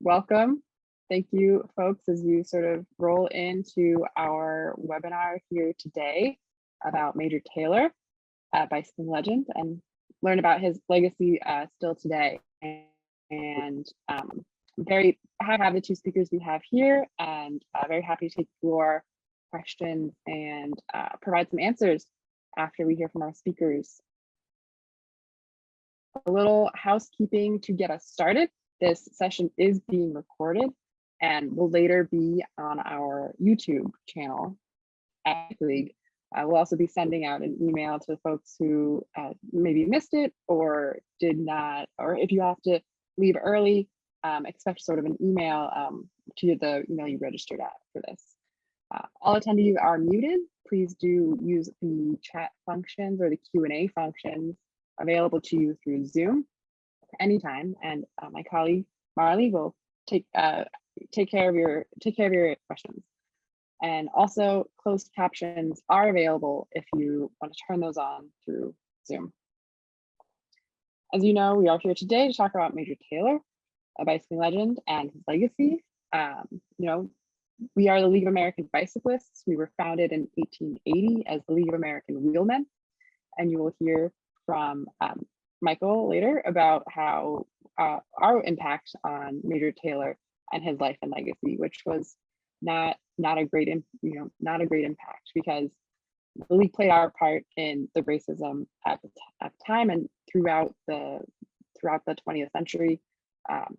welcome. Thank you, folks, as you sort of roll into our webinar here today about Major Taylor, bicycling legend, and learn about his legacy still today. And very happy to have the two speakers we have here, and very happy to take your questions and provide some answers after we hear from our speakers. A little housekeeping to get us started. This session is being recorded and will later be on our YouTube channel at League. We'll also be sending out an email to folks who maybe missed it or did not, or if you have to leave early, expect sort of an email to the email you registered at for this. All attendees are muted. Please do use the chat functions or the Q&A functions available to you through Zoom anytime, and my colleague Marley will take care of your questions. And also, closed captions are available if you want to turn those on through Zoom. As you know, we are here today to talk about Major Taylor, a bicycling legend, and his legacy. We are the League of American Bicyclists. We were founded in 1880 as the League of American Wheelmen, and you will hear from Michael later about how our impact on Major Taylor and his life and legacy, which was not a great impact, because the league played our part in the racism at the time and throughout the 20th century.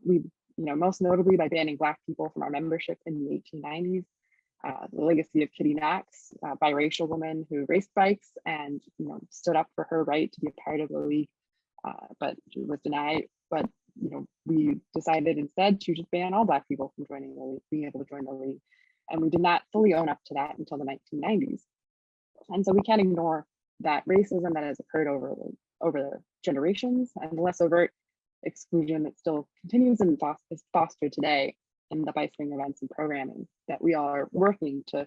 We, most notably by banning Black people from our membership in the 1890s. The legacy of Kitty Knox, a biracial woman who raced bikes and stood up for her right to be a part of the league, but she was denied. But we decided instead to just ban all Black people from joining the league, being able to join the league, and we did not fully own up to that until the 1990s. And so we can't ignore that racism that has occurred over the generations, and the less overt exclusion that still continues and is fostered today in the bicycling events and programming that we all are working to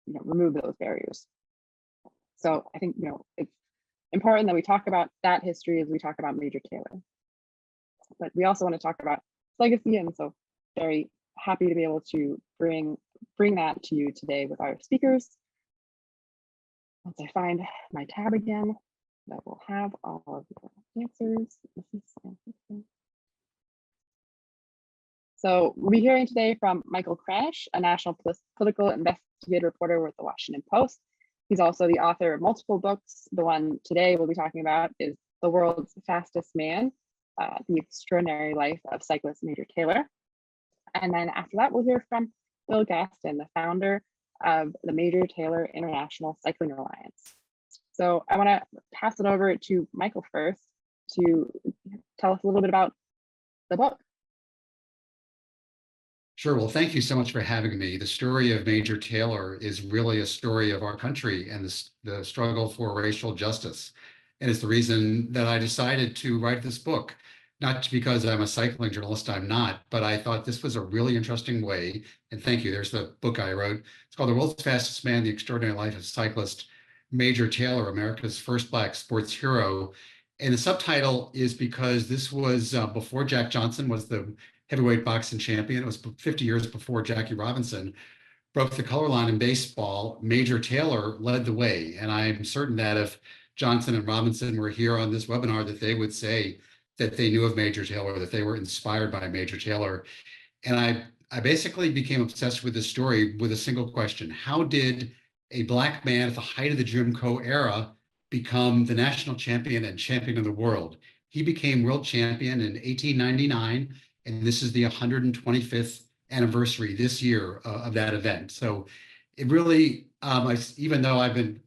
remove those barriers. So I think it's important that we talk about that history as we talk about Major Taylor. But we also want to talk about legacy, and so very happy to be able to bring that to you today with our speakers. Once I find my tab again, that will have all of the answers. So we'll be hearing today from Michael Kranish, a national political investigative reporter with the Washington Post. He's also the author of multiple books. The one today we'll be talking about is The World's Fastest Man, The Extraordinary Life of Cyclist Major Taylor. And then after that, we'll hear from Bill Gaston, the founder of the Major Taylor International Cycling Alliance. So I want to pass it over to Michael first to tell us a little bit about the book. Sure. Well, thank you so much for having me. The story of Major Taylor is really a story of our country and the struggle for racial justice. And it's the reason that I decided to write this book, not because I'm a cycling journalist, I'm not, but I thought this was a really interesting way. And thank you. There's the book I wrote. It's called The World's Fastest Man, The Extraordinary Life of Cyclist Major Taylor, America's First Black Sports Hero. And the subtitle is because this was before Jack Johnson was the heavyweight boxing champion. It was 50 years before Jackie Robinson broke the color line in baseball. Major Taylor led the way. And I'm certain that if Johnson and Robinson were here on this webinar, that they would say that they knew of Major Taylor, that they were inspired by Major Taylor. And I basically became obsessed with this story with a single question. How did a Black man at the height of the Jim Crow era become the national champion and champion of the world? He became world champion in 1899. And this is the 125th anniversary this year of that event. So it really, even though I've been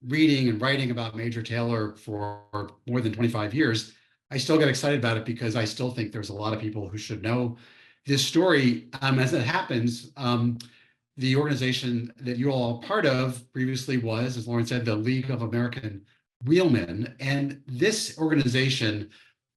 reading and writing about Major Taylor for more than 25 years, I still get excited about it because I still think there's a lot of people who should know this story. As it happens, the organization that you all are part of previously was, as Lauren said, the League of American Wheelmen. And this organization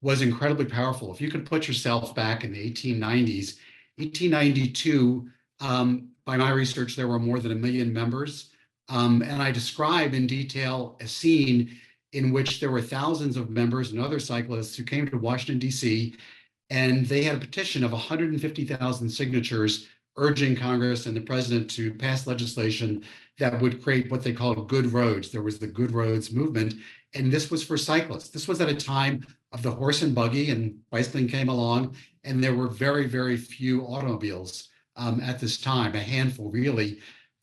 was incredibly powerful. If you could put yourself back in the 1890s, 1892, by my research, there were more than 1 million members. And I describe in detail a scene in which there were thousands of members and other cyclists who came to Washington, D.C. And they had a petition of 150,000 signatures urging Congress and the president to pass legislation that would create what they called good roads. There was the good roads movement, and this was for cyclists. This was at a time of the horse and buggy, and bicycling came along, and there were very, very few automobiles at this time, a handful really.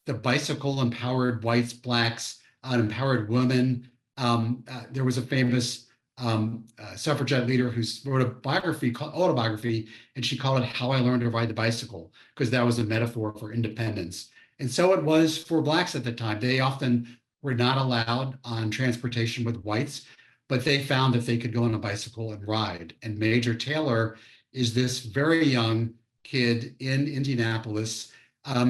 The bicycle empowered whites, blacks, empowered women. There was a famous suffragette leader who wrote a autobiography, and she called it "How I Learned to Ride the Bicycle," because that was a metaphor for independence. And so it was for blacks at the time. They often were not allowed on transportation with whites, but they found that they could go on a bicycle and ride. And Major Taylor is this very young kid in Indianapolis.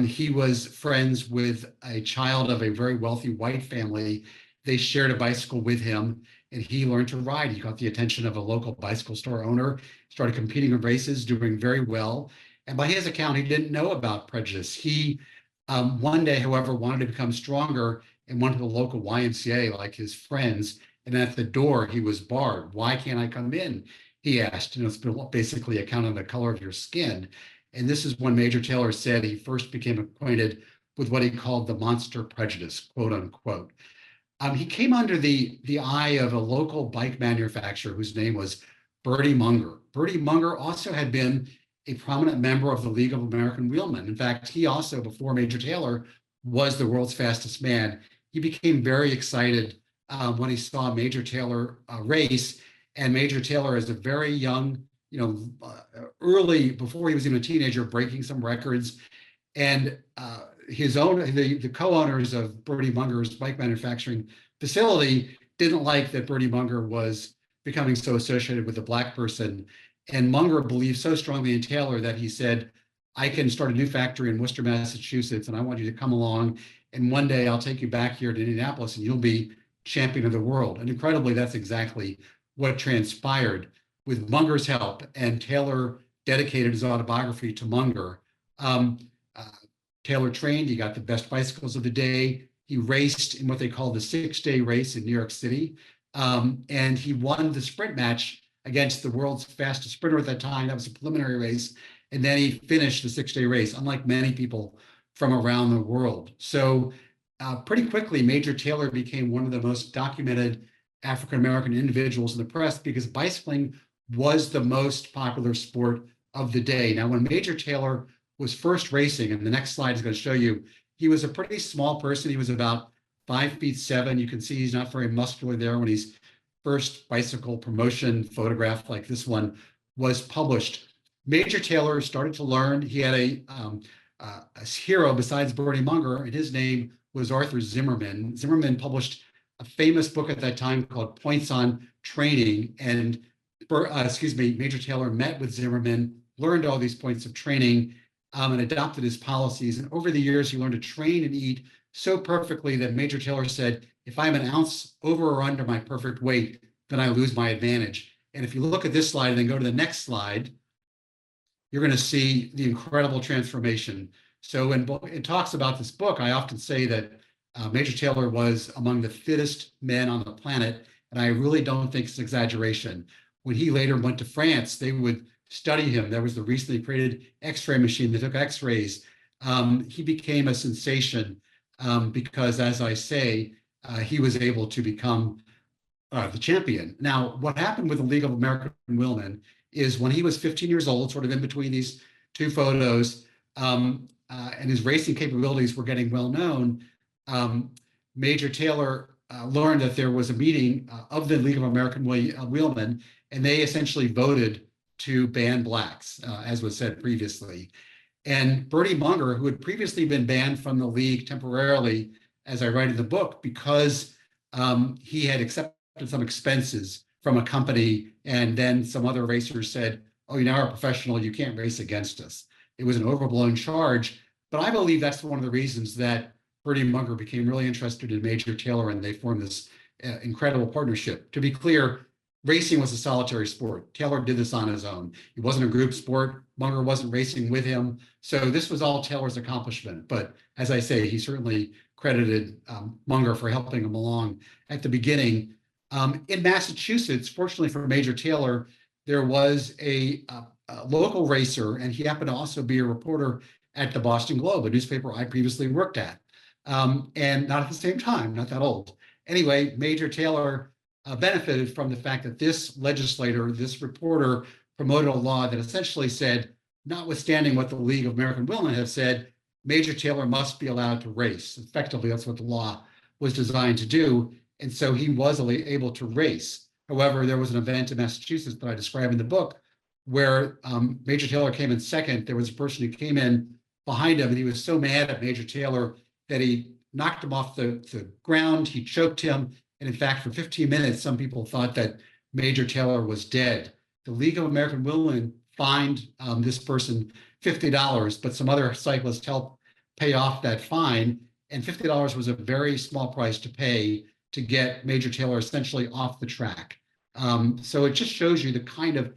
He was friends with a child of a very wealthy white family. They shared a bicycle with him, and he learned to ride. He got the attention of a local bicycle store owner, started competing in races, doing very well. And by his account, he didn't know about prejudice. He one day, however, wanted to become stronger and went to the local YMCA like his friends. And at the door, he was barred. "Why can't I come in?" he asked. And it's basically a count on the color of your skin. And this is when Major Taylor said he first became acquainted with what he called the monster prejudice, quote unquote. He came under the eye of a local bike manufacturer whose name was Bertie Munger. Bertie Munger also had been a prominent member of the League of American Wheelmen. In fact, he also, before Major Taylor, was the world's fastest man. He became very excited when he saw Major Taylor race. And Major Taylor, as a very young, early, before he was even a teenager, breaking some records. And the co-owners of Bertie Munger's bike manufacturing facility didn't like that Bertie Munger was becoming so associated with a black person. And Munger believed so strongly in Taylor that he said, "I can start a new factory in Worcester, Massachusetts, and I want you to come along. And one day I'll take you back here to Indianapolis and you'll be champion of the world." And incredibly, that's exactly what transpired. With Munger's help, and Taylor dedicated his autobiography to Munger. Taylor trained, he got the best bicycles of the day. He raced in what they call the 6-day race in New York City. And he won the sprint match against the world's fastest sprinter at that time. That was a preliminary race. And then he finished the 6-day race, unlike many people from around the world. So pretty quickly, Major Taylor became one of the most documented African-American individuals in the press because bicycling was the most popular sport of the day. Now, when Major Taylor was first racing, and the next slide is going to show you, he was a pretty small person. He was about 5'7". You can see he's not very muscular there when his first bicycle promotion photograph like this one was published. Major Taylor started to learn. He had a hero besides Bertie Munger, and his name was Arthur Zimmerman. Zimmerman published a famous book at that time called Points on Training. And Major Taylor met with Zimmerman, learned all these points of training, and adopted his policies. And over the years, he learned to train and eat so perfectly that Major Taylor said, "If I'm an ounce over or under my perfect weight, then I lose my advantage." And if you look at this slide and then go to the next slide, you're going to see the incredible transformation. So when it talks about this book, I often say that Major Taylor was among the fittest men on the planet, and I really don't think it's an exaggeration. When he later went to France, they would study him. There was the recently created X-ray machine that took X-rays. He became a sensation because, as I say, he was able to become the champion. Now, what happened with the League of American Wheelmen is when he was 15 years old, sort of in between these two photos, and his racing capabilities were getting well known, Major Taylor learned that there was a meeting of the League of American Wheelmen, and they essentially voted to ban blacks, as was said previously. And Bertie Munger, who had previously been banned from the league temporarily, as I write in the book, because he had accepted some expenses from a company, and then some other racers said, "Oh, you're now a professional, you can't race against us." It was an overblown charge, but I believe that's one of the reasons that Bertie Munger became really interested in Major Taylor, and they formed this incredible partnership. To be clear, racing was a solitary sport. Taylor did this on his own. It wasn't a group sport. Munger wasn't racing with him. So this was all Taylor's accomplishment. But as I say, he certainly credited Munger for helping him along at the beginning. In Massachusetts, fortunately for Major Taylor, there was a local racer, and he happened to also be a reporter at the Boston Globe, a newspaper I previously worked at, and not at the same time, not that old. Anyway, Major Taylor benefited from the fact that this legislator, this reporter, promoted a law that essentially said, notwithstanding what the League of American Women have said, Major Taylor must be allowed to race. Effectively, that's what the law was designed to do. And so he was able to race. However, there was an event in Massachusetts that I describe in the book where Major Taylor came in second. There was a person who came in behind him, and he was so mad at Major Taylor that he knocked him off the ground. He choked him. And in fact, for 15 minutes, some people thought that Major Taylor was dead. The League of American Women fined this person $50, but some other cyclists helped pay off that fine. And $50 was a very small price to pay to get Major Taylor essentially off the track. So it just shows you the kind of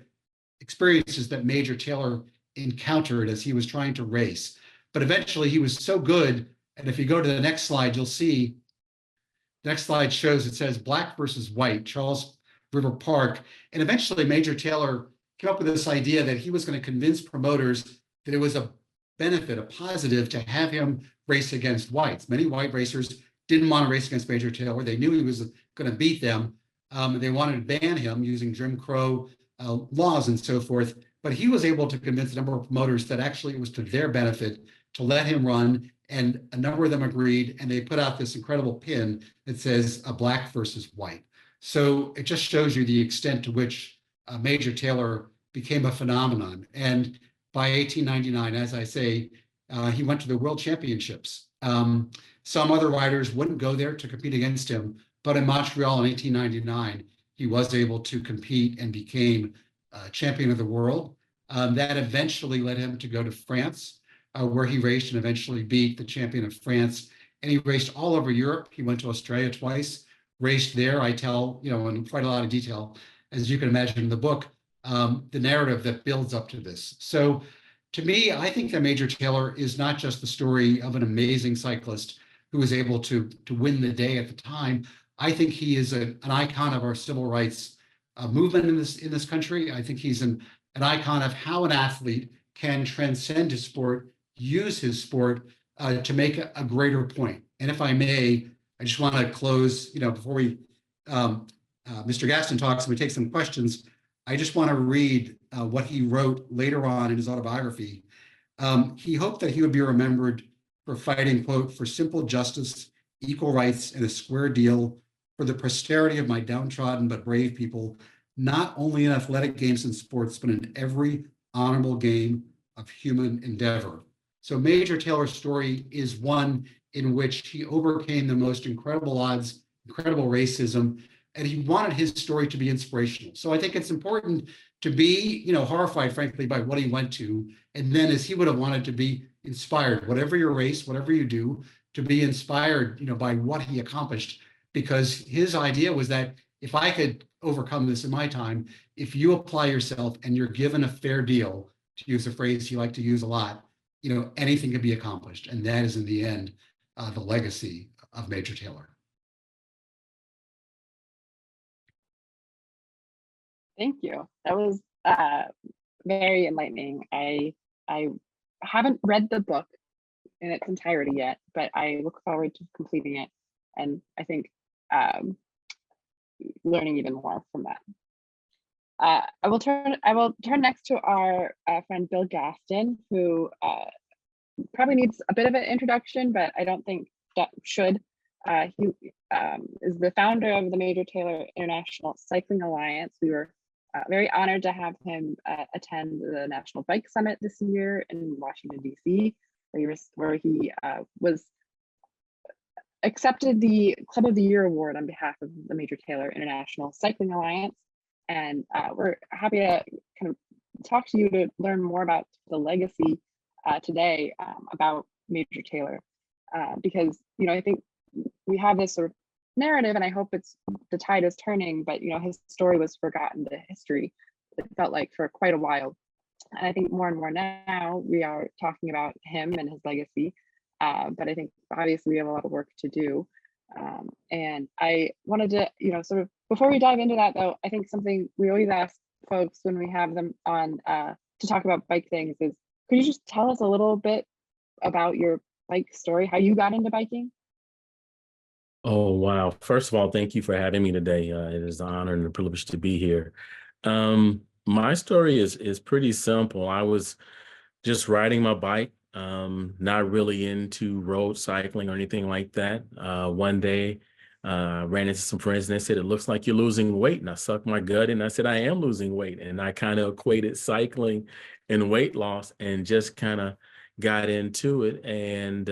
experiences that Major Taylor encountered as he was trying to race. But eventually he was so good. And if you go to the next slide, you'll see, the next slide shows, it says black versus white, Charles River Park. And eventually Major Taylor came up with this idea that he was going to convince promoters that it was a benefit, a positive, to have him race against whites. Many white racers didn't want to race against Major Taylor. They knew he was going to beat them. They wanted to ban him using Jim Crow laws and so forth. But he was able to convince a number of promoters that actually it was to their benefit to let him run. And a number of them agreed, and they put out this incredible pin that says a black versus white. So it just shows you the extent to which Major Taylor became a phenomenon. And by 1899, as I say, he went to the World Championships. Some other riders wouldn't go there to compete against him, but in Montreal in 1899, he was able to compete and became champion of the world. That eventually led him to go to France, where he raced and eventually beat the champion of France. And he raced all over Europe. He went to Australia twice, raced there. I tell, in quite a lot of detail, as you can imagine in the book, the narrative that builds up to this. So to me, I think that Major Taylor is not just the story of an amazing cyclist who was able to win the day at the time. I think he is an icon of our civil rights movement in this country. I think he's an icon of how an athlete can transcend his sport, use his sport to make a greater point. And if I may, I just want to close, before we, Mr. Gaston talks and we take some questions, I just want to read what he wrote later on in his autobiography. He hoped that he would be remembered for fighting, quote, for simple justice, equal rights, and a square deal for the posterity of my downtrodden but brave people, not only in athletic games and sports, but in every honorable game of human endeavor. So Major Taylor's story is one in which he overcame the most incredible odds, incredible racism, and he wanted his story to be inspirational. So I think it's important to be, horrified, frankly, by what he went to, and then as he would have wanted to be inspired, whatever your race, whatever you do, to be inspired, by what he accomplished, because his idea was that if I could overcome this in my time, if you apply yourself and you're given a fair deal, to use a phrase he liked to use a lot, anything can be accomplished. And that is in the end, the legacy of Major Taylor. Thank you. That was very enlightening. I haven't read the book in its entirety yet, but I look forward to completing it, and I think learning even more from that. I will turn next to our friend Bill Gaston, who probably needs a bit of an introduction, but I don't think that should. He is the founder of the Major Taylor International Cycling Alliance. We were very honored to have him attend the National Bike Summit this year in Washington, D.C., where he was accepted the Club of the Year award on behalf of the Major Taylor International Cycling Alliance. And we're happy to kind of talk to you to learn more about the legacy today about Major Taylor, because, I think we have this sort of narrative, and I hope the tide is turning, but, his story was forgotten to history, it felt like, for quite a while. And I think more and more now we are talking about him and his legacy, but I think obviously we have a lot of work to do. And I wanted to, sort of, before we dive into that though, I think something we always ask folks when we have them on to talk about bike things is, could you just tell us a little bit about your bike story, how you got into biking? Oh, wow. First of all, thank you for having me today. It is an honor and a privilege to be here. My story is pretty simple. I was just riding my bike, not really into road cycling or anything like that. One day, ran into some friends and they said, "It looks like you're losing weight." And I sucked my gut and I said, "I am losing weight." And I kind of equated cycling and weight loss and just kind of got into it. And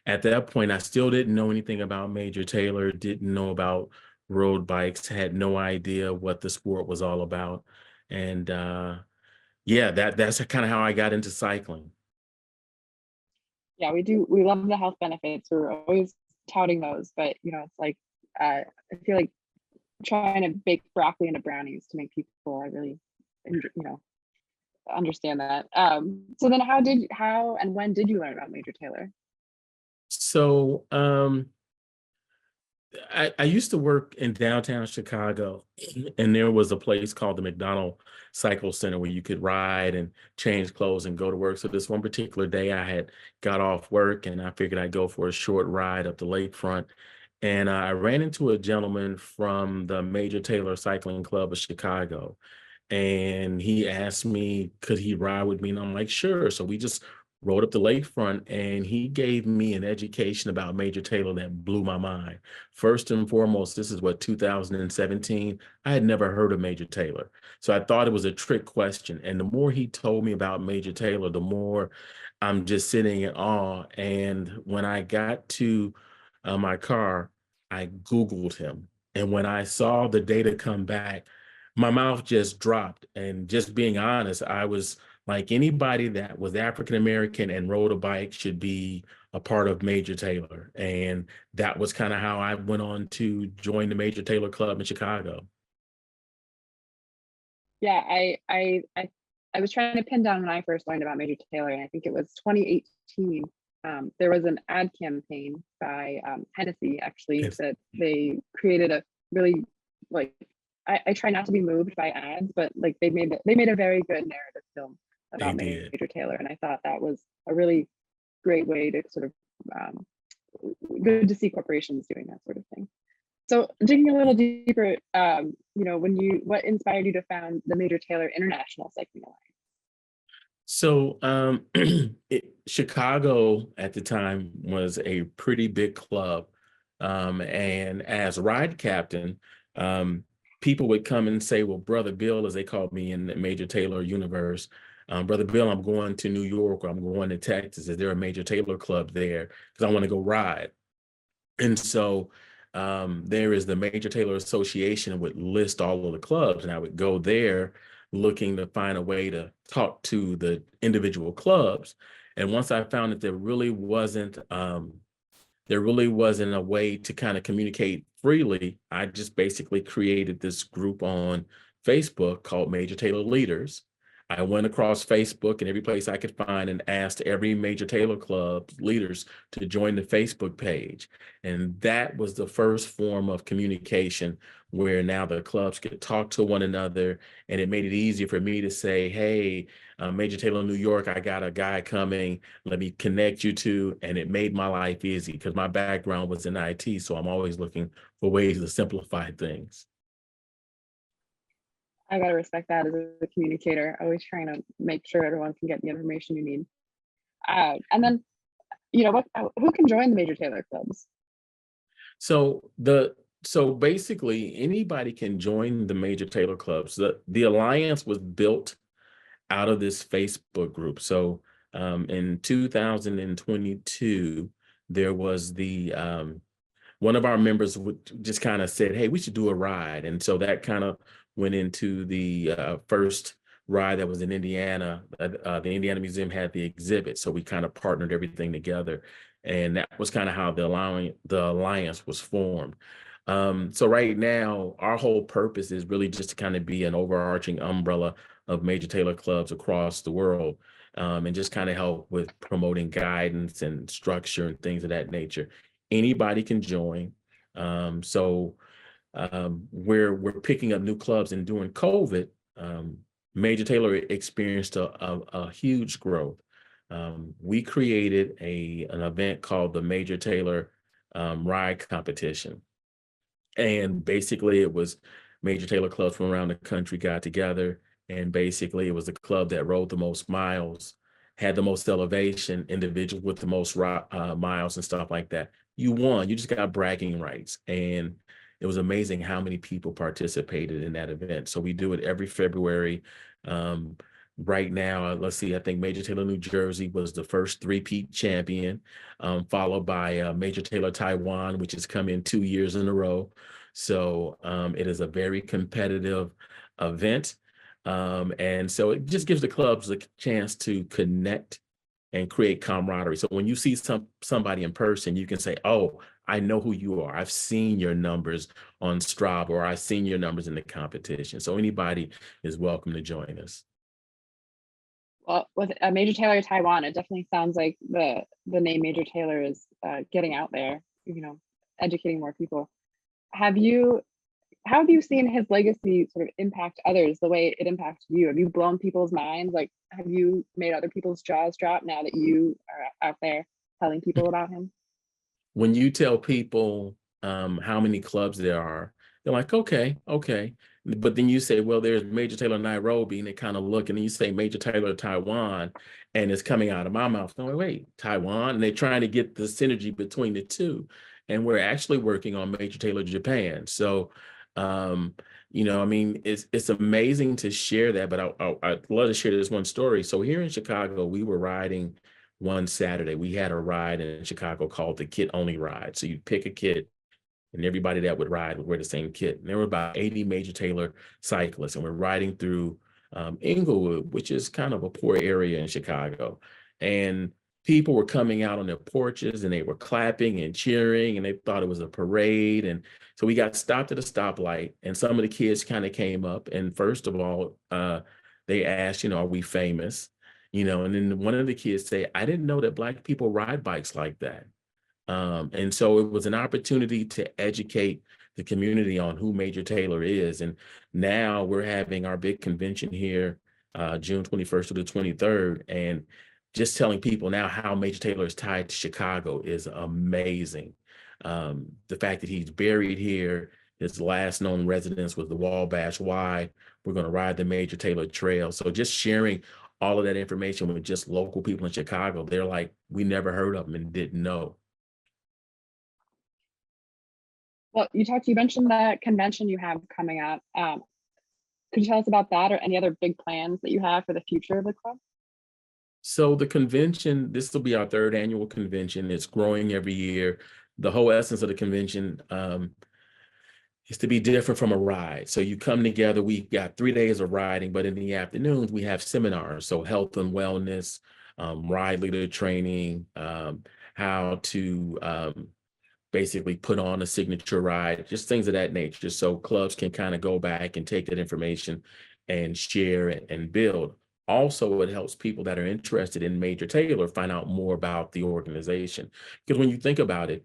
at that point, I still didn't know anything about Major Taylor, didn't know about road bikes, had no idea what the sport was all about. And yeah, that's kind of how I got into cycling. Yeah, we do. We love the health benefits. We're always touting those, but it's like I feel like trying to bake broccoli into brownies to make people really, understand that. So then, how and when did you learn about Major Taylor? So I used to work in downtown Chicago, and there was a place called the McDonald Cycle Center where you could ride and change clothes and go to work. So this one particular day, I had got off work and I figured I'd go for a short ride up the lakefront. And I ran into a gentleman from the Major Taylor Cycling Club of Chicago. And he asked me, could he ride with me? And I'm like, sure. So we just rode up the lakefront and he gave me an education about Major Taylor that blew my mind. First and foremost, this is what, 2017. I had never heard of Major Taylor. So I thought it was a trick question. And the more he told me about Major Taylor, the more I'm just sitting in awe. And when I got to my car, I Googled him. And when I saw the data come back, my mouth just dropped. And just being honest, I was like, anybody that was African American and rode a bike should be a part of Major Taylor. And that was kind of how I went on to join the Major Taylor Club in Chicago. Yeah, I was trying to pin down when I first learned about Major Taylor, and I think it was 2018. There was an ad campaign by Hennessy, actually, Yes, that they created a really, like, I try not to be moved by ads, but like they made a very good narrative film they about did. Major Taylor, and I thought that was a really great way to sort of good to see corporations doing that sort of thing. So digging a little deeper, what inspired you to found the Major Taylor International Cycling Alliance? So Chicago at the time was a pretty big club. And as ride captain, people would come and say, well, Brother Bill, as they called me in the Major Taylor universe, Brother Bill, I'm going to New York or I'm going to Texas. Is there a Major Taylor club there? Because I want to go ride. And so there is the Major Taylor Association would list all of the clubs, and I would go there looking to find a way to talk to the individual clubs. And once I found that there really wasn't a way to kind of communicate freely, I just basically created this group on Facebook called Major Taylor Leaders. I went across Facebook and every place I could find and asked every Major Taylor Club leaders to join the Facebook page. And that was the first form of communication where now the clubs could talk to one another. And it made it easier for me to say, hey, Major Taylor New York, I got a guy coming, let me connect you to. And it made my life easy because my background was in IT. So I'm always looking for ways to simplify things. I gotta respect that as a communicator, always trying to make sure everyone can get the information you need. And then, who can join the Major Taylor clubs? So basically anybody can join the Major Taylor clubs. The alliance was built out of this Facebook group. So in 2022, there was one of our members would just kind of said, hey, we should do a ride. And so that kind of went into the first ride that was in Indiana. The Indiana Museum had the exhibit. So we kind of partnered everything together. And that was kind of how the alliance was formed. So right now, our whole purpose is really just to kind of be an overarching umbrella of Major Taylor clubs across the world, and just kind of help with promoting guidance and structure and things of that nature. Anybody can join. So we're picking up new clubs, and during COVID, Major Taylor experienced a huge growth. We created an event called the Major Taylor Ride Competition. And basically it was Major Taylor clubs from around the country got together, and basically it was the club that rode the most miles, had the most elevation, individuals with the most miles and stuff like that. You won, you just got bragging rights. And it was amazing how many people participated in that event. So we do it every February. Right now, let's see, I think Major Taylor New Jersey was the first three-peat champion, followed by Major Taylor Taiwan, which has come in 2 years in a row. So it is a very competitive event. And so it just gives the clubs a chance to connect and create camaraderie. So when you see somebody in person, you can say, oh, I know who you are. I've seen your numbers on Strava, or I've seen your numbers in the competition. So anybody is welcome to join us. Well, with a Major Taylor Taiwan, it definitely sounds like the name Major Taylor is getting out there, you know, educating more people. How have you seen his legacy sort of impact others the way it impacts you? Have you blown people's minds? Like, have you made other people's jaws drop now that you are out there telling people about him? When you tell people how many clubs there are, they're like, okay. But then you say, well, there's Major Taylor Nairobi, and they kind of look, and then you say Major Taylor Taiwan, and it's coming out of my mouth. No, wait, Taiwan, and they're trying to get the synergy between the two. And we're actually working on Major Taylor Japan. So, you know, I mean, it's amazing to share that, but I'd love to share this one story. So here in Chicago, we were riding one Saturday. We had a ride in Chicago called the Kit Only Ride. So you pick a kit, and everybody that would ride would wear the same kit. And there were about 80 Major Taylor cyclists, and we're riding through Inglewood, which is kind of a poor area in Chicago. And people were coming out on their porches, and they were clapping and cheering, and they thought it was a parade. And so we got stopped at a stoplight, and some of the kids kind of came up. And first of all, they asked, you know, are we famous? You know, and then one of the kids said, I didn't know that Black people ride bikes like that. And so it was an opportunity to educate the community on who Major Taylor is. And now we're having our big convention here, June 21st to the 23rd. And just telling people now how Major Taylor is tied to Chicago is amazing. The fact that he's buried here, his last known residence was the Wabash Y. We're going to ride the Major Taylor Trail. So just sharing all of that information with just local people in Chicago, they're like, we never heard of him and didn't know. Well, you mentioned that convention you have coming up. Could you tell us about that or any other big plans that you have for the future of the club? So the convention, this will be our third annual convention. It's growing every year. The whole essence of the convention is to be different from a ride. So you come together, we got 3 days of riding, but in the afternoons we have seminars. So health and wellness, ride leader training, how to basically put on a signature ride, just things of that nature. So clubs can kind of go back and take that information and share it and build. Also, it helps people that are interested in Major Taylor find out more about the organization. Because when you think about it,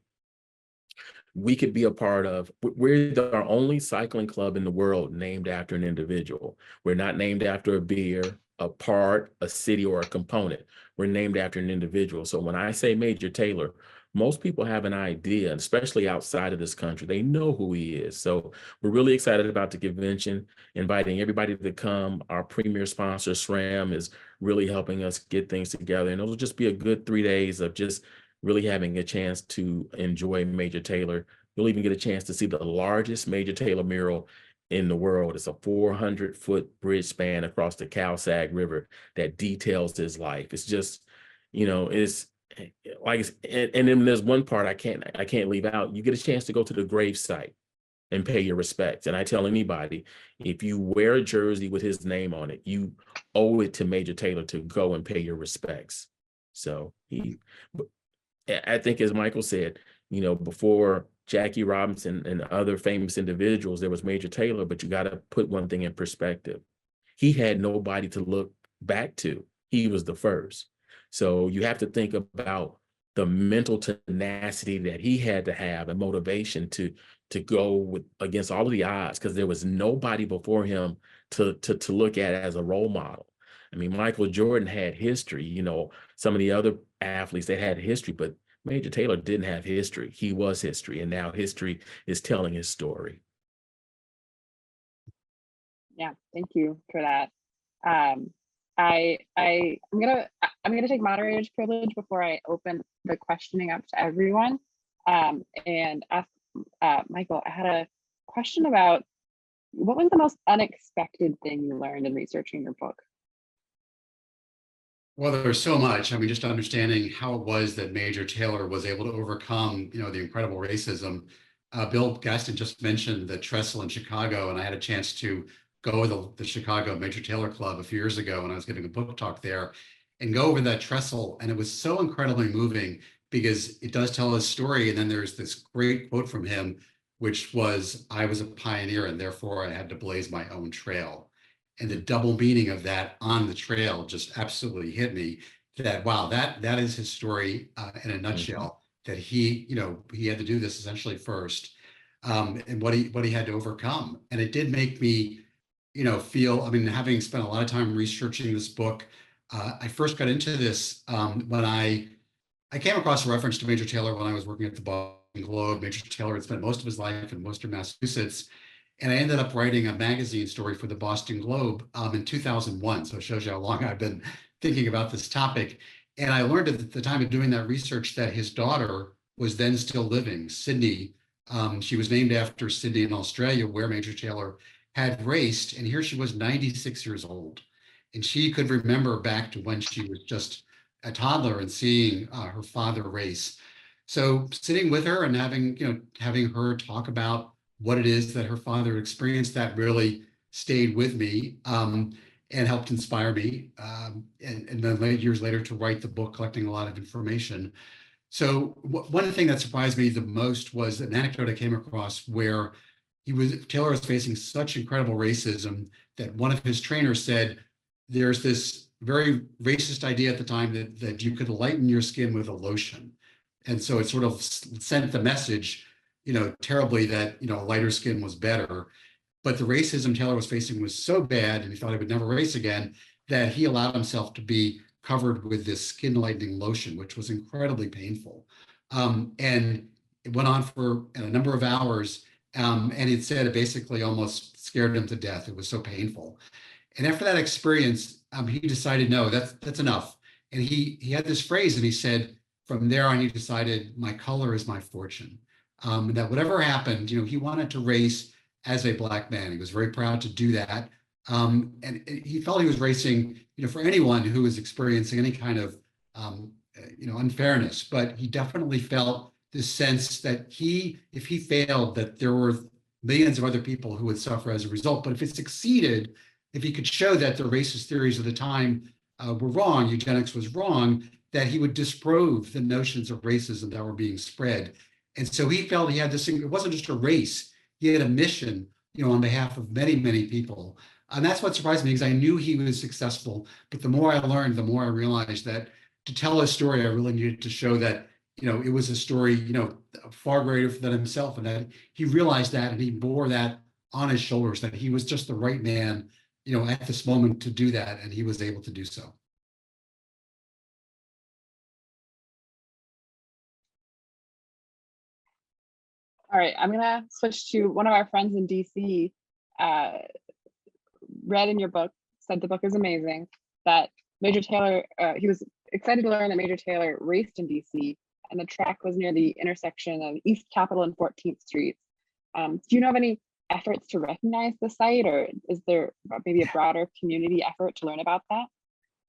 we could be a part of, we're our only cycling club in the world named after an individual. We're not named after a beer, a part, a city, or a component. We're named after an individual. So when I say Major Taylor, most people have an idea, especially outside of this country. They know who he is. So we're really excited about the convention, inviting everybody to come. Our premier sponsor, SRAM, is really helping us get things together. And it'll just be a good 3 days of just really having a chance to enjoy Major Taylor. You'll even get a chance to see the largest Major Taylor mural in the world. It's a 400-foot bridge span across the Calsag River that details his life. It's just, you know, it's like, and then there's one part I can't leave out. You get a chance to go to the grave site and pay your respects. And I tell anybody, if you wear a jersey with his name on it, you owe it to Major Taylor to go and pay your respects. So I think, as Michael said, you know, before Jackie Robinson and other famous individuals, there was Major Taylor, but you got to put one thing in perspective. He had nobody to look back to. He was the first. So you have to think about the mental tenacity that he had to have and motivation to go against all of the odds, because there was nobody before him to look at as a role model. I mean, Michael Jordan had history, some of the other athletes that had history, but Major Taylor didn't have history. He was history, and now history is telling his story. Yeah, thank you for that. I'm gonna take moderator's privilege before I open the questioning up to everyone, and ask Michael. I had a question about what was the most unexpected thing you learned in researching your book? Well, there's so much. I mean, just understanding how it was that Major Taylor was able to overcome, the incredible racism. Bill Gaston just mentioned the trestle in Chicago, and I had a chance to go with the Chicago Major Taylor Club a few years ago when I was giving a book talk there and go over that trestle. And it was so incredibly moving because it does tell his story. And then there's this great quote from him, which was, "I was a pioneer and therefore I had to blaze my own trail." And the double meaning of that on the trail just absolutely hit me, that wow, that is his story in a nutshell, that he had to do this essentially first, and what he had to overcome. And it did make me feel, I mean, having spent a lot of time researching this book, I first got into this when I came across a reference to Major Taylor when I was working at the Boston Globe. Major Taylor had spent most of his life in Worcester, Massachusetts, and I ended up writing a magazine story for the Boston Globe in 2001. So it shows you how long I've been thinking about this topic. And I learned at the time of doing that research that his daughter was then still living, Sydney. She was named after Sydney in Australia, where Major Taylor had raced. And here she was 96 years old. And she could remember back to when she was just a toddler and seeing her father race. So sitting with her and having her talk about what it is that her father experienced, that really stayed with me and helped inspire me. And then years later to write the book, collecting a lot of information. So one thing that surprised me the most was an anecdote I came across where Taylor was facing such incredible racism that one of his trainers said, there's this very racist idea at the time that you could lighten your skin with a lotion. And so it sort of sent the message, terribly, that, lighter skin was better. But the racism Taylor was facing was so bad, and he thought he would never race again, that he allowed himself to be covered with this skin lightening lotion, which was incredibly painful. And it went on for a number of hours. And it said it basically almost scared him to death. It was so painful. And after that experience, he decided, no, that's enough. And he had this phrase, and he said, from there on, he decided, my color is my fortune. That whatever happened, he wanted to race as a Black man. He was very proud to do that. And he felt he was racing, for anyone who was experiencing any kind of, unfairness. But he definitely felt this sense that if he failed, that there were millions of other people who would suffer as a result. But if it succeeded, if he could show that the racist theories of the time were wrong, eugenics was wrong, that he would disprove the notions of racism that were being spread. And so he felt he had this thing. It wasn't just a race. He had a mission, on behalf of many, many people. And that's what surprised me, because I knew he was successful. But the more I learned, the more I realized that to tell his story, I really needed to show that, it was a story, far greater than himself. And that he realized that, and he bore that on his shoulders, that he was just the right man, at this moment to do that. And he was able to do so. All right, I'm gonna switch to one of our friends in DC. Read in your book, said the book is amazing, that Major Taylor, he was excited to learn that Major Taylor raced in DC, and the track was near the intersection of East Capitol and 14th Streets. Do you know of any efforts to recognize the site, or is there maybe a broader community effort to learn about that?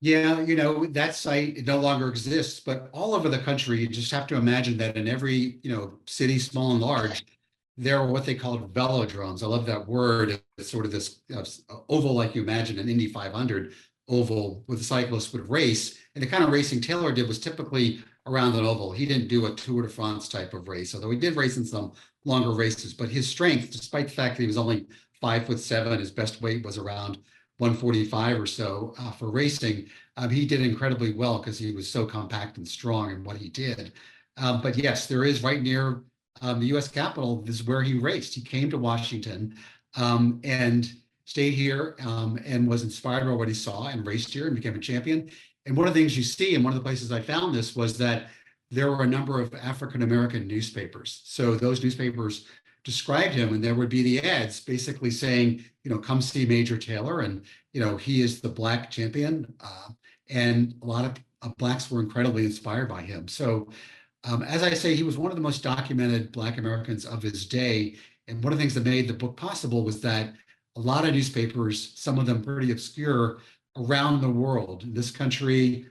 Yeah, that site, it no longer exists, but all over the country, you just have to imagine that in every, city, small and large, there are what they call velodromes. I love that word. It's sort of this oval, like you imagine an Indy 500 oval where the cyclists would race. And the kind of racing Taylor did was typically around an oval. He didn't do a Tour de France type of race, although he did race in some longer races. But his strength, despite the fact that he was only 5'7", his best weight was around 145 or so for racing. He did incredibly well because he was so compact and strong in what he did. But yes, there is right near the U.S. Capitol. This is where he raced. He came to Washington, and stayed here and was inspired by what he saw and raced here and became a champion. And one of the things you see, and one of the places I found this, was that there were a number of African-American newspapers. So those newspapers described him, and there would be the ads basically saying, come see Major Taylor, and, he is the Black champion. And a lot of Blacks were incredibly inspired by him. So as I say, he was one of the most documented Black Americans of his day. And one of the things that made the book possible was that a lot of newspapers, some of them pretty obscure, around the world, in this country,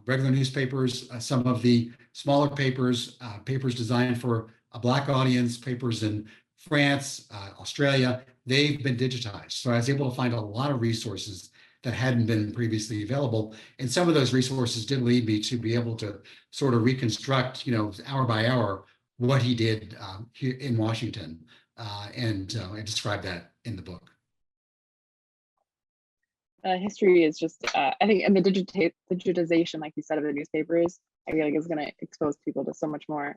regular newspapers, some of the smaller papers, papers designed for a Black audience, papers in France, Australia, they've been digitized. So I was able to find a lot of resources that hadn't been previously available. And some of those resources did lead me to be able to sort of reconstruct, hour by hour, what he did here in Washington. And I described that in the book. History is just, I think, and the digitization, like you said, of the newspapers, I feel like is going to expose people to so much more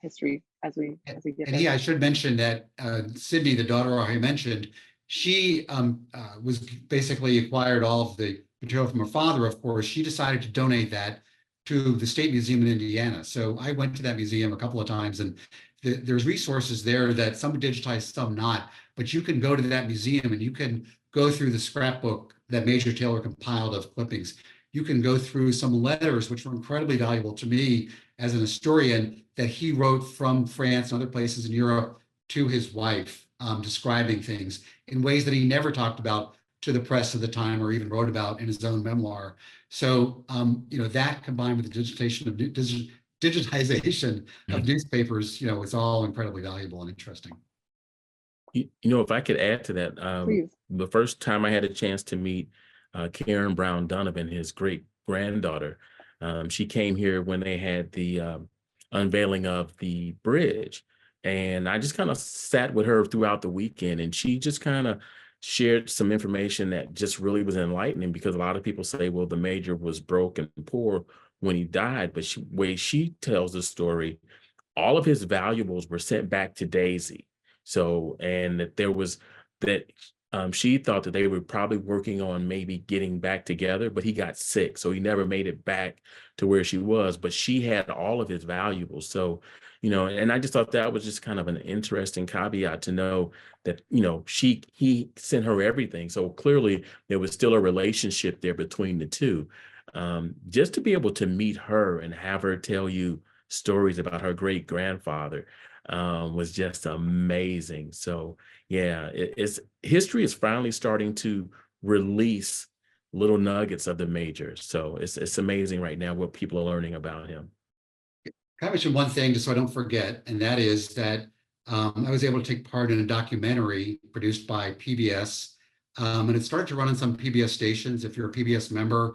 history as we get. And I should mention that Sydney, the daughter I mentioned, she was basically acquired all of the material from her father. Of course, she decided to donate that to the State Museum in Indiana. So I went to that museum a couple of times, and there's resources there that some digitized, some not. But you can go to that museum and you can go through the scrapbook that Major Taylor compiled of clippings. You can go through some letters, which were incredibly valuable to me as an historian, that he wrote from France and other places in Europe to his wife, describing things in ways that he never talked about to the press of the time or even wrote about in his own memoir. So, that combined with the digitization of newspapers, it's all incredibly valuable and interesting. If I could add to that, the first time I had a chance to meet Karen Brown Donovan, his great granddaughter, she came here when they had the unveiling of the bridge. And I just kind of sat with her throughout the weekend, and she just kind of shared some information that just really was enlightening, because a lot of people say, well, the Major was broke and poor when he died. But way she tells the story, all of his valuables were sent back to Daisy. So, and that there was that she thought that they were probably working on maybe getting back together, but he got sick. So he never made it back to where she was, but she had all of his valuables. So, and I just thought that was just kind of an interesting caveat to know that, he sent her everything. So clearly there was still a relationship there between the two. Just to be able to meet her and have her tell you stories about her great grandfather was just amazing. So yeah, history is finally starting to release little nuggets of the Major. So it's amazing right now what people are learning about him. Can I mention one thing just so I don't forget, and that is that I was able to take part in a documentary produced by PBS, and it started to run on some PBS stations. If you're a PBS member,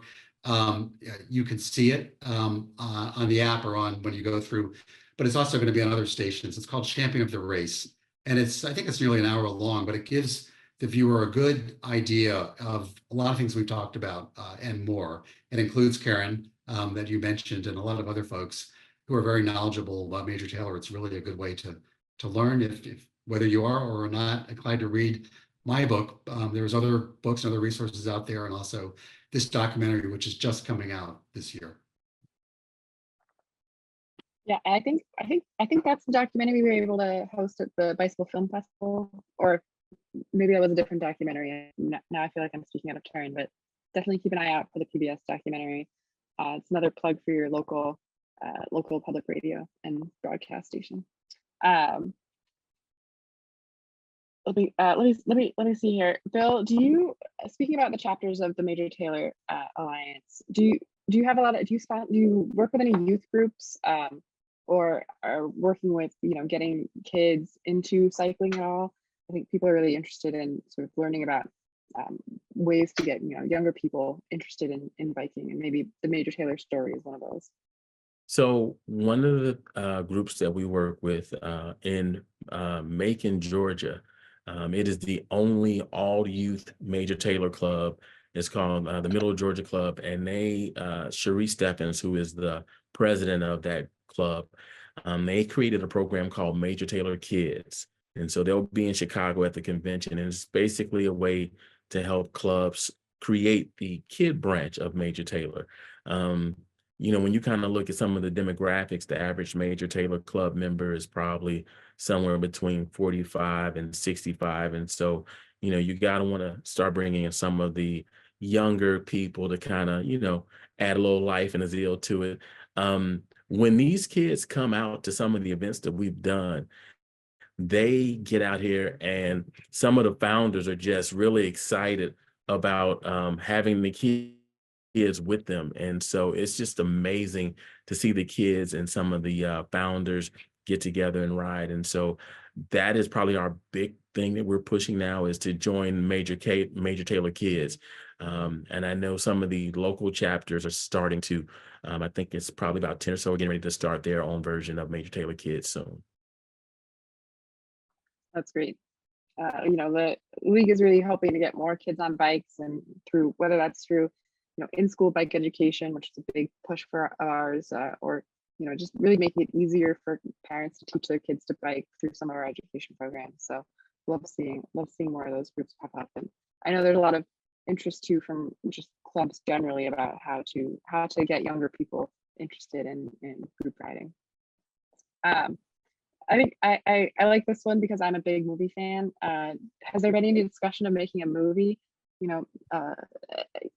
you can see it on the app or on when you go through, but it's also going to be on other stations. It's called Champion of the Race. And I think it's nearly an hour long, but it gives the viewer a good idea of a lot of things we've talked about and more. It includes Karen that you mentioned, and a lot of other folks who are very knowledgeable about Major Taylor. It's really a good way to learn if whether you are or not inclined to read my book. There's other books and other resources out there, and also this documentary, which is just coming out this year. Yeah, I think that's the documentary we were able to host at the Bicycle Film Festival, or maybe that was a different documentary. Now I feel like I'm speaking out of turn, but definitely keep an eye out for the PBS documentary. It's another plug for your local public radio and broadcast station. Let me see here. Bill, do you, speaking about the chapters of the Major Taylor Alliance, do you work with any youth groups or are working with getting kids into cycling at all? I think people are really interested in sort of learning about ways to get younger people interested in biking, and maybe the Major Taylor story is one of those. So one of the groups that we work with in Macon, Georgia, it is the only all-youth Major Taylor club. It's called the Middle of Georgia Club, and Cherie Steffens, who is the president of that club, they created a program called Major Taylor Kids. And so they'll be in Chicago at the convention, and it's basically a way to help clubs create the kid branch of Major Taylor. When you kind of look at some of the demographics, the average Major Taylor Club member is probably somewhere between 45 and 65. And so, you got to want to start bringing in some of the younger people to kind of, add a little life and a zeal to it. When these kids come out to some of the events that we've done, they get out here, and some of the founders are just really excited about having the kids with them. And so it's just amazing to see the kids and some of the founders get together and ride. And so that is probably our big thing that we're pushing now, is to join Major Taylor Kids. And I know some of the local chapters are starting to, I think it's probably about 10 or so, getting ready to start their own version of Major Taylor Kids soon. That's great. The league is really hoping to get more kids on bikes, and through, whether that's through, in-school bike education, which is a big push for ours, or, just really making it easier for parents to teach their kids to bike through some of our education programs. So love seeing more of those groups pop up. And I know there's a lot of interest too from just clubs generally about how to get younger people interested in group riding. I think I like this one because I'm a big movie fan. Has there been any discussion of making a movie?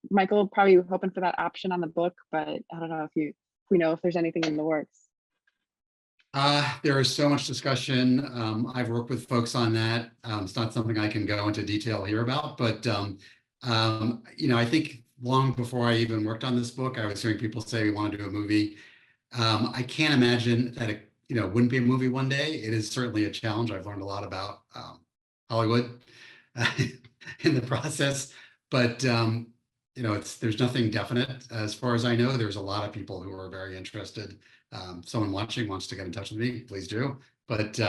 Michael, probably hoping for that option on the book, but I don't know if we know if there's anything in the works. There is so much discussion. I've worked with folks on that. It's not something I can go into detail here about, but I think long before I even worked on this book, I was hearing people say we want to do a movie. I can't imagine that it wouldn't be a movie one day. It is certainly a challenge. I've learned a lot about Hollywood in the process, but there's nothing definite as far as I know. There's a lot of people who are very interested. Someone watching wants to get in touch with me, please do. But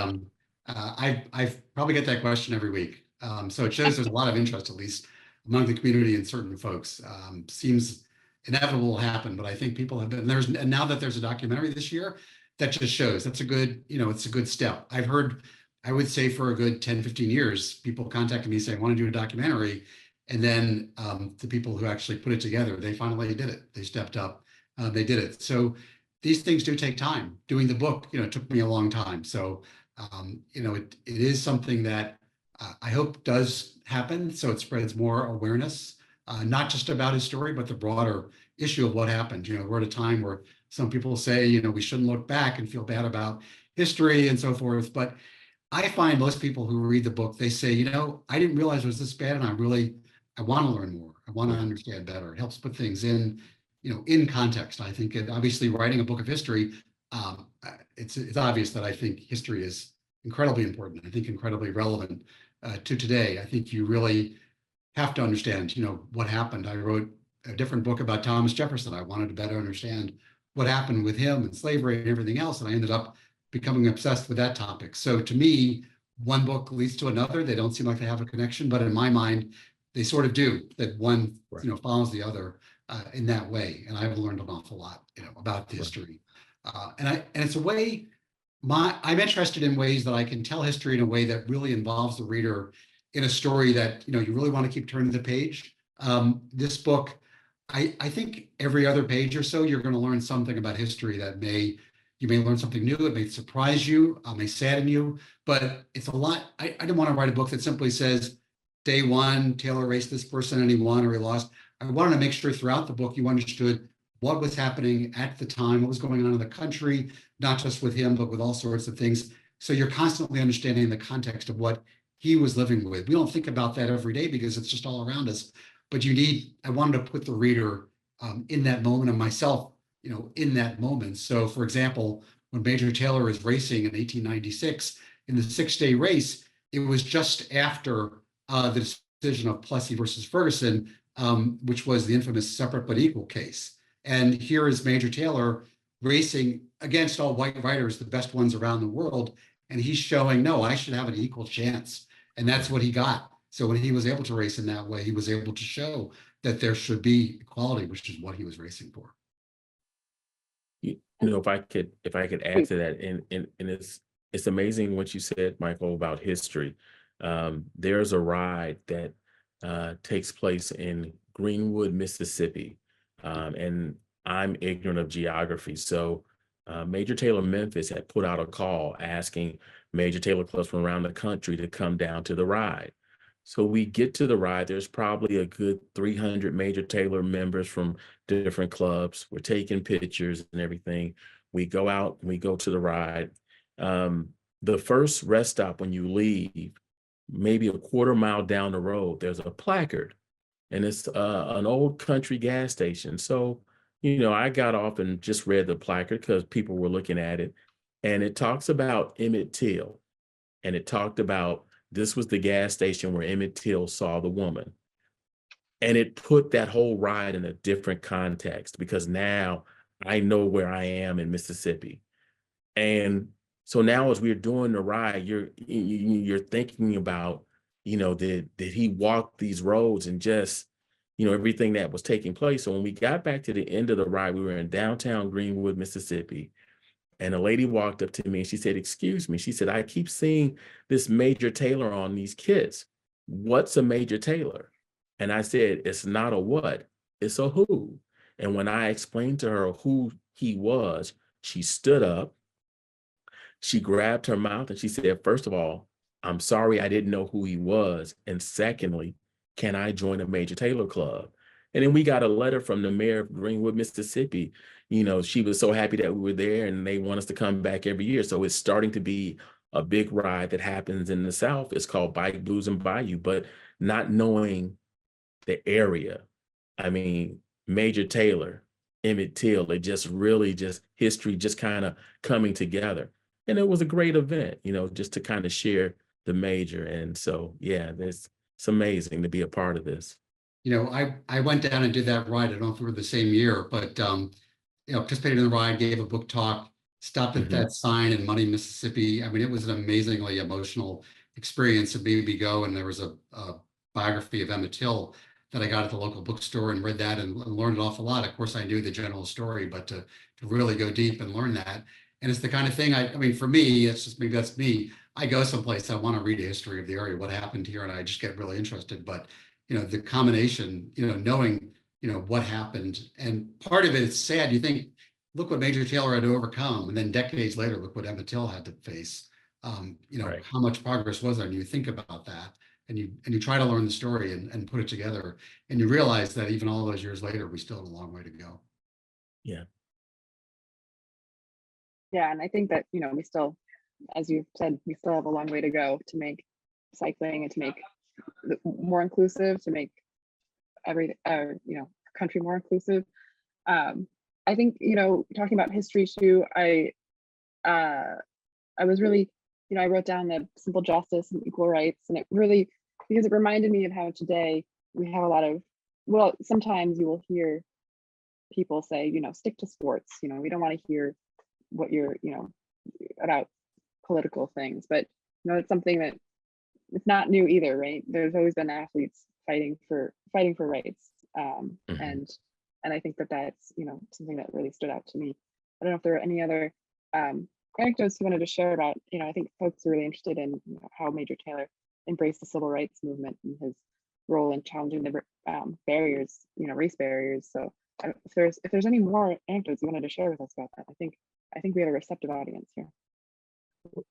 I probably get that question every week. So it shows there's a lot of interest, at least among the community and certain folks. Seems inevitable will happen, but I think people have been, and now that there's a documentary this year, that just shows that's a good, it's a good step. I've heard, I would say for a good 10, 15 years, people contacted me saying, I want to do a documentary. And then the people who actually put it together, they finally did it. They stepped up, they did it. So these things do take time. Doing the book, took me a long time. So, it is something that I hope does happen. So it spreads more awareness, not just about his story, but the broader issue of what happened. We're at a time where some people say, we shouldn't look back and feel bad about history and so forth. But I find most people who read the book, they say, I didn't realize it was this bad. And I want to learn more. I want to understand better. It helps put things in, in context. I think obviously writing a book of history, it's obvious that I think history is incredibly important. I think incredibly relevant to today. I think you really have to understand, what happened. I wrote a different book about Thomas Jefferson. I wanted to better understand what happened with him and slavery and everything else. And I ended up becoming obsessed with that topic. So to me, one book leads to another. They don't seem like they have a connection, but in my mind, they sort of do, that one, follows the other in that way. And I've learned an awful lot, about the history. And it's a way, I'm interested in ways that I can tell history in a way that really involves the reader in a story that, you really want to keep turning the page. This book, I think every other page or so, you're going to learn something about history that you may learn something new. It may surprise you, may sadden you, but it's a lot. I didn't want to write a book that simply says, day one, Taylor raced this person and he won or he lost. I wanted to make sure throughout the book you understood what was happening at the time, what was going on in the country, not just with him, but with all sorts of things. So you're constantly understanding the context of what he was living with. We don't think about that every day because it's just all around us. But I wanted to put the reader in that moment, and myself, in that moment. So for example, when Major Taylor is racing in 1896 in the 6-day race, it was just after the decision of Plessy versus Ferguson, which was the infamous separate but equal case. And here is Major Taylor racing against all white riders, the best ones around the world. And he's showing, no, I should have an equal chance. And that's what he got. So when he was able to race in that way, he was able to show that there should be equality, which is what he was racing for. If I could add to that, and it's it's amazing what you said, Michael, about history. There's a ride that takes place in Greenwood, Mississippi, and I'm ignorant of geography. So Major Taylor Memphis had put out a call asking Major Taylor clubs from around the country to come down to the ride. So we get to the ride. There's probably a good 300 Major Taylor members from different clubs. We're taking pictures and everything. We go out and we go to the ride. The first rest stop when you leave, maybe a quarter mile down the road, there's a placard, and it's an old country gas station. So, I got off and just read the placard because people were looking at it, and it talks about Emmett Till, and it talked about this was the gas station where Emmett Till saw the woman. And it put that whole ride in a different context because now I know where I am in Mississippi. And so now as we're doing the ride, you're thinking about, did he walk these roads and just, everything that was taking place. So when we got back to the end of the ride, we were in downtown Greenwood, Mississippi. And a lady walked up to me and she said, "Excuse me." She said, "I keep seeing this Major Taylor on these kits. What's a Major Taylor?" And I said, "It's not a what, it's a who." And when I explained to her who he was, she stood up, she grabbed her mouth and she said, "First of all, I'm sorry I didn't know who he was. And secondly, can I join a Major Taylor club?" And then we got a letter from the mayor of Greenwood, Mississippi. She was so happy that we were there and they want us to come back every year. So it's starting to be a big ride that happens in the South. It's called Bike Blues and Bayou, but not knowing the area. I mean, Major Taylor, Emmett Till, it just really just history just kind of coming together. And it was a great event, just to kind of share the major. And so, yeah, it's amazing to be a part of this. I went down and did that ride. I don't know if we were the same year, but participated in the ride, gave a book talk, stopped at that sign in Money, Mississippi. I mean, it was an amazingly emotional experience to be go. And there was a biography of Emmett Till that I got at the local bookstore and read that and learned an awful lot. Of course, I knew the general story, but to really go deep and learn that. And it's the kind of thing, I mean, for me, it's just, maybe that's me. I go someplace, I want to read a history of the area, what happened here, and I just get really interested. But, the combination, knowing, what happened. And part of it is sad. You think, look what Major Taylor had to overcome. And then decades later, look what Emmett Till had to face. Right. How much progress was there? And you think about that. And you try to learn the story and put it together, and you realize that even all those years later, we still have a long way to go. Yeah. Yeah, and I think that, we still, as you said, we still have a long way to go to make cycling and to make more inclusive, to make every country more inclusive. I think, talking about history too, I was really, I wrote down the simple justice and equal rights, and it really, because it reminded me of how today we have a lot of, well, sometimes you will hear people say, stick to sports, we don't want to hear what you're, about political things, but it's something that it's not new either, right? There's always been athletes fighting for rights, and I think that that's something that really stood out to me. I don't know if there are any other anecdotes you wanted to share about. I think folks are really interested in how Major Taylor embraced the civil rights movement and his role in challenging the barriers, race barriers. So if there's any more anecdotes you wanted to share with us about that, I think we have a receptive audience here. Well,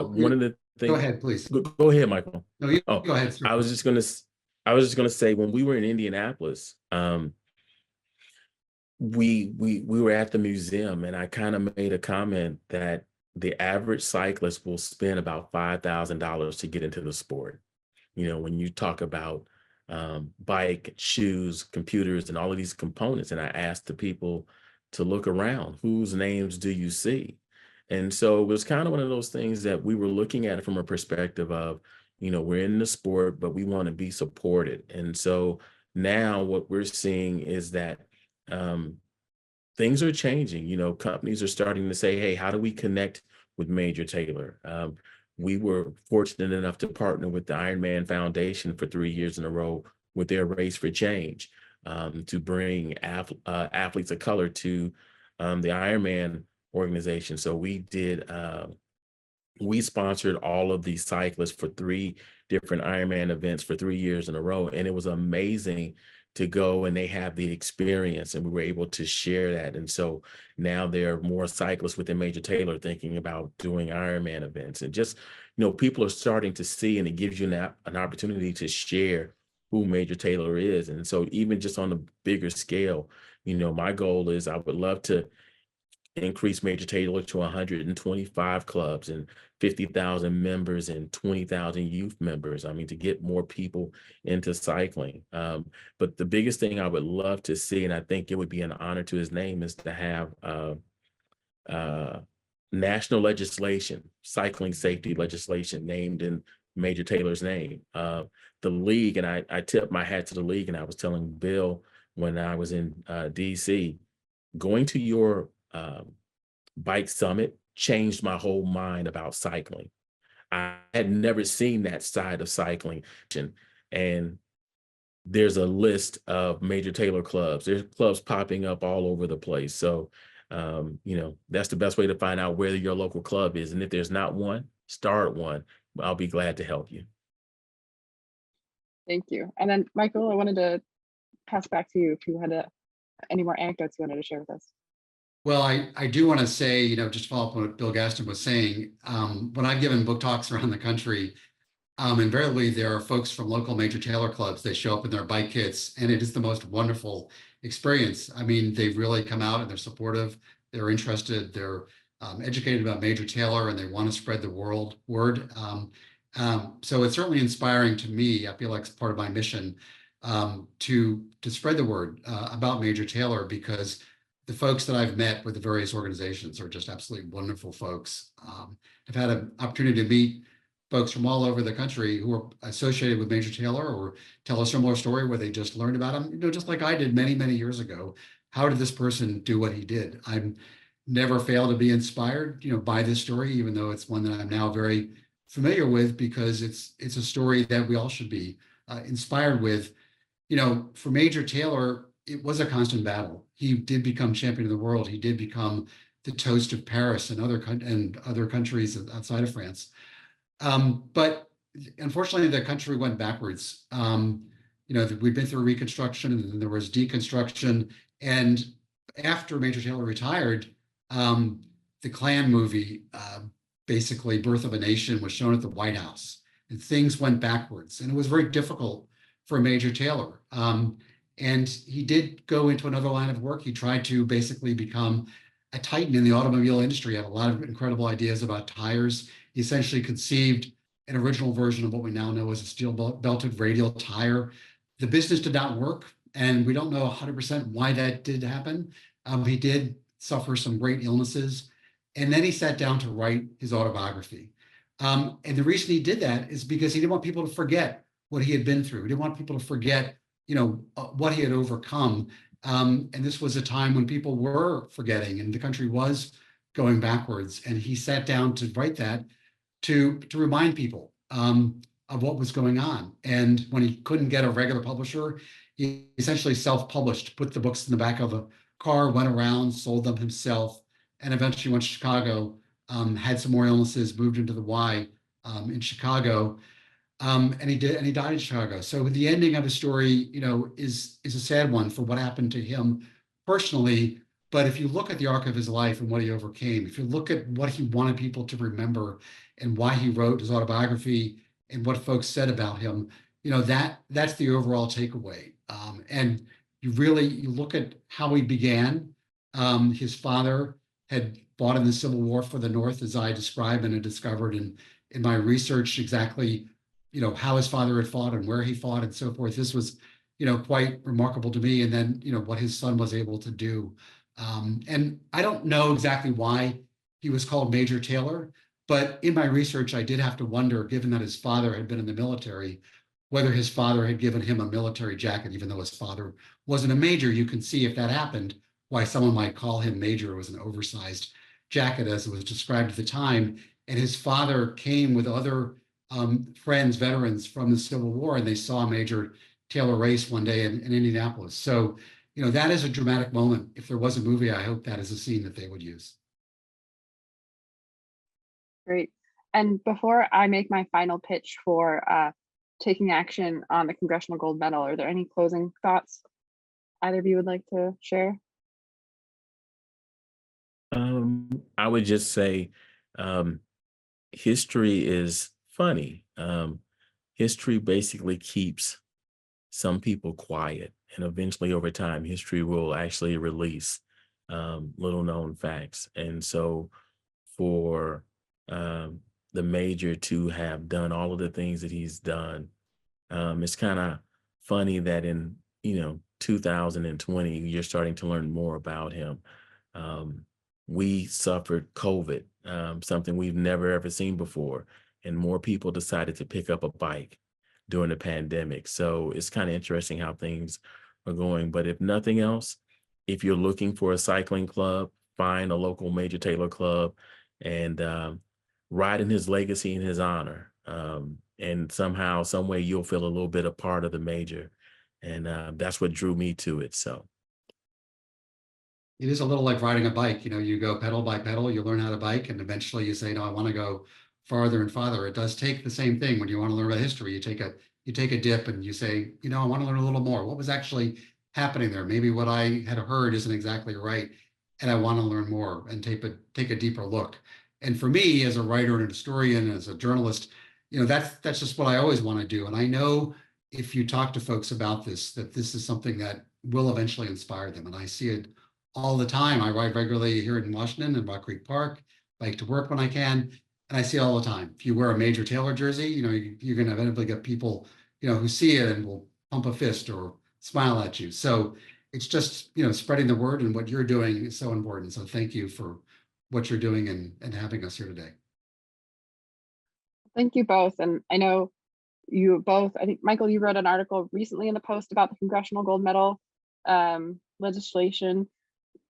One of the things. Go ahead, please. Go ahead, Michael. No, you go ahead. Sir. I was just gonna say, when we were in Indianapolis, we were at the museum, and I kind of made a comment that the average cyclist will spend about $5,000 to get into the sport. When you talk about bike, shoes, computers, and all of these components, and I asked the people to look around, whose names do you see? And so it was kind of one of those things that we were looking at it from a perspective of, we're in the sport, but we want to be supported. And so now what we're seeing is that things are changing. Companies are starting to say, hey, how do we connect with Major Taylor? We were fortunate enough to partner with the Ironman Foundation for 3 years in a row with their Race for Change, to bring athletes of color to the Ironman organization. So we did we sponsored all of these cyclists for 3 different Ironman events for 3 years in a row. And it was amazing to go and they have the experience and we were able to share that. And so now there are more cyclists within Major Taylor thinking about doing Ironman events. And just, people are starting to see, and it gives you an opportunity to share who Major Taylor is. And so even just on a bigger scale, my goal is I would love to increase Major Taylor to 125 clubs and 50,000 members and 20,000 youth members. I mean, to get more people into cycling. But the biggest thing I would love to see, and I think it would be an honor to his name, is to have national legislation, cycling safety legislation named in Major Taylor's name. The league, and I tip my hat to the league, and I was telling Bill when I was in DC, going to your bike summit changed my whole mind about cycling. I had never seen that side of cycling. And there's a list of Major Taylor clubs. There's clubs popping up all over the place. So, that's the best way to find out where your local club is. And if there's not one, start one. I'll be glad to help you. Thank you. And then Michael, I wanted to pass back to you if you had any more anecdotes you wanted to share with us. Well, I do want to say, just follow up on what Bill Gaston was saying. When I've given book talks around the country, invariably there are folks from local Major Taylor clubs. They show up in their bike kits, and it is the most wonderful experience. I mean, they've really come out and they're supportive. They're interested. They're educated about Major Taylor, and they want to spread the word. So it's certainly inspiring to me. I feel like it's part of my mission to spread the word about Major Taylor, because the folks that I've met with the various organizations are just absolutely wonderful folks. I've had an opportunity to meet folks from all over the country who are associated with Major Taylor or tell a similar story where they just learned about him, just like I did many, many years ago. How did this person do what he did? I'm never failed to be inspired, by this story, even though it's one that I'm now very familiar with, because it's a story that we all should be inspired with. For Major Taylor, it was a constant battle. He did become champion of the world. He did become the toast of Paris and other countries outside of France. But unfortunately, the country went backwards. We've been through Reconstruction, and then there was deconstruction. And after Major Taylor retired, the Klan movie, basically Birth of a Nation, was shown at the White House, and things went backwards. And it was very difficult for Major Taylor. And he did go into another line of work. He tried to basically become a titan in the automobile industry. He had a lot of incredible ideas about tires. He essentially conceived an original version of what we now know as a steel belted radial tire. The business did not work, and we don't know 100% why that did happen. He did suffer some great illnesses, and then he sat down to write his autobiography. And the reason he did that is because he didn't want people to forget what he had been through. He didn't want people to forget what he had overcome. And this was a time when people were forgetting and the country was going backwards. And he sat down to write that to remind people of what was going on. And when he couldn't get a regular publisher, he essentially self-published, put the books in the back of a car, went around, sold them himself, and eventually went to Chicago, had some more illnesses, moved into the Y in Chicago. And he died in Chicago. So the ending of his story, is a sad one for what happened to him personally. But if you look at the arc of his life and what he overcame, if you look at what he wanted people to remember and why he wrote his autobiography and what folks said about him, that's the overall takeaway. And you look at how he began. His father had fought in the Civil War for the North, as I described and had discovered in my research exactly how his father had fought and where he fought and so forth. This was, quite remarkable to me. And then, what his son was able to do. And I don't know exactly why he was called Major Taylor, but in my research, I did have to wonder, given that his father had been in the military, whether his father had given him a military jacket, even though his father wasn't a major. You can see if that happened, why someone might call him Major. It was an oversized jacket, as it was described at the time. And his father came with other friends, veterans from the Civil War, and they saw Major Taylor race one day in Indianapolis. So, that is a dramatic moment. If there was a movie, I hope that is a scene that they would use. Great. And before I make my final pitch for taking action on the Congressional Gold Medal, are there any closing thoughts either of you would like to share? I would just say um, history is funny. History basically keeps some people quiet, and eventually over time, history will actually release little known facts. And so for the major to have done all of the things that he's done, it's kind of funny that in 2020 you're starting to learn more about him. Um, we suffered COVID, something we've never ever seen before, and more people decided to pick up a bike during the pandemic. So it's kind of interesting how things are going. But if nothing else, if you're looking for a cycling club, find a local Major Taylor club and ride in his legacy in his honor. And somehow, some way, you'll feel a little bit a part of the major. And that's what drew me to it. So It is a little like riding a bike. You go pedal by pedal, you learn how to bike, and eventually you say, no, I want to go farther and farther. It does take the same thing when you want to learn about history. You take a dip and you say, I want to learn a little more. What was actually happening there? Maybe what I had heard isn't exactly right, and I want to learn more and take a deeper look. And for me, as a writer and a historian, as a journalist, that's just what I always want to do. And I know if you talk to folks about this, that this is something that will eventually inspire them. And I see it all the time. I ride regularly here in Washington in Rock Creek Park, bike to work when I can, and I see it all the time. If you wear a Major Taylor jersey, you're going to eventually get people, who see it and will pump a fist or smile at you. So it's just, spreading the word, and what you're doing is so important. So thank you for what you're doing and having us here today. Thank you both. And I know you both, I think, Michael, you wrote an article recently in the Post about the Congressional Gold Medal legislation.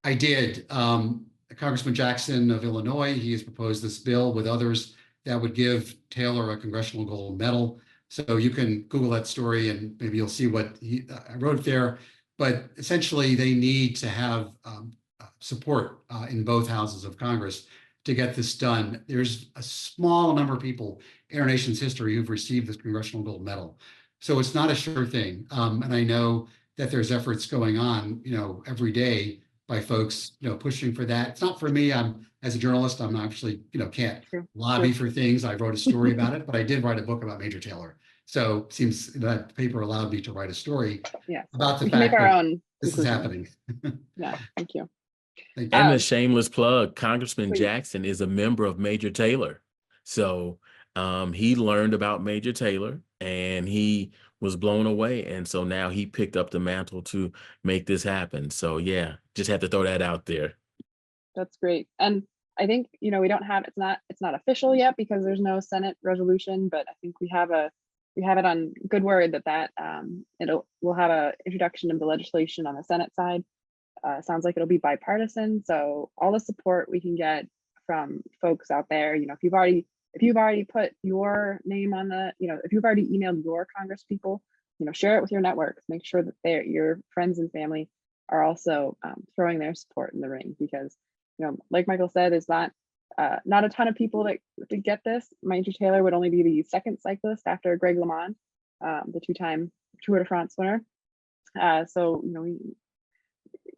I did. Congressman Jackson of Illinois, he has proposed this bill with others that would give Taylor a Congressional Gold Medal. So you can Google that story and maybe you'll see what I wrote there. But essentially, they need to have support in both houses of Congress to get this done. There's a small number of people in our nation's history who've received this Congressional Gold Medal. So it's not a sure thing. And I know that there's efforts going on, every day by folks, pushing for that. It's not for me. As a journalist, I'm actually, can't lobby for things. I wrote a story about it, but I did write a book about Major Taylor. So it seems that paper allowed me to write a story about the fact that this is happening. Yeah, thank you. Thank you. And a shameless plug, Congressman Jackson is a member of Major Taylor. So he learned about Major Taylor and he was blown away. And so now he picked up the mantle to make this happen. So yeah, just had to throw that out there. That's great. And I think, we don't have, it's not official yet because there's no Senate resolution, but I think we have it on good word that we'll have a introduction of the legislation on the Senate side. Sounds like it'll be bipartisan. So all the support we can get from folks out there, if you've already put your name on the, if you've already emailed your Congress people, share it with your networks, make sure that your friends and family are also throwing their support in the ring, because, like Michael said, it's not a ton of people that to get this. Major Taylor would only be the second cyclist after Greg LeMond, the two-time Tour de France winner. So,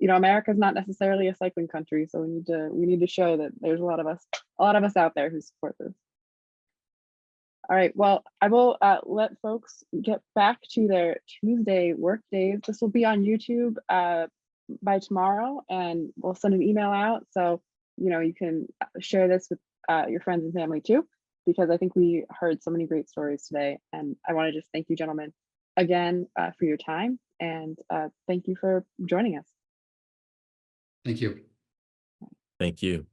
America's not necessarily a cycling country, so we need to show that there's a lot of us out there who support this. All right, well, I will let folks get back to their Tuesday work days. This will be on YouTube by tomorrow, and we'll send an email out. So, you can share this with your friends and family too, because I think we heard so many great stories today. And I want to just thank you, gentlemen, again for your time, and thank you for joining us. Thank you. Thank you.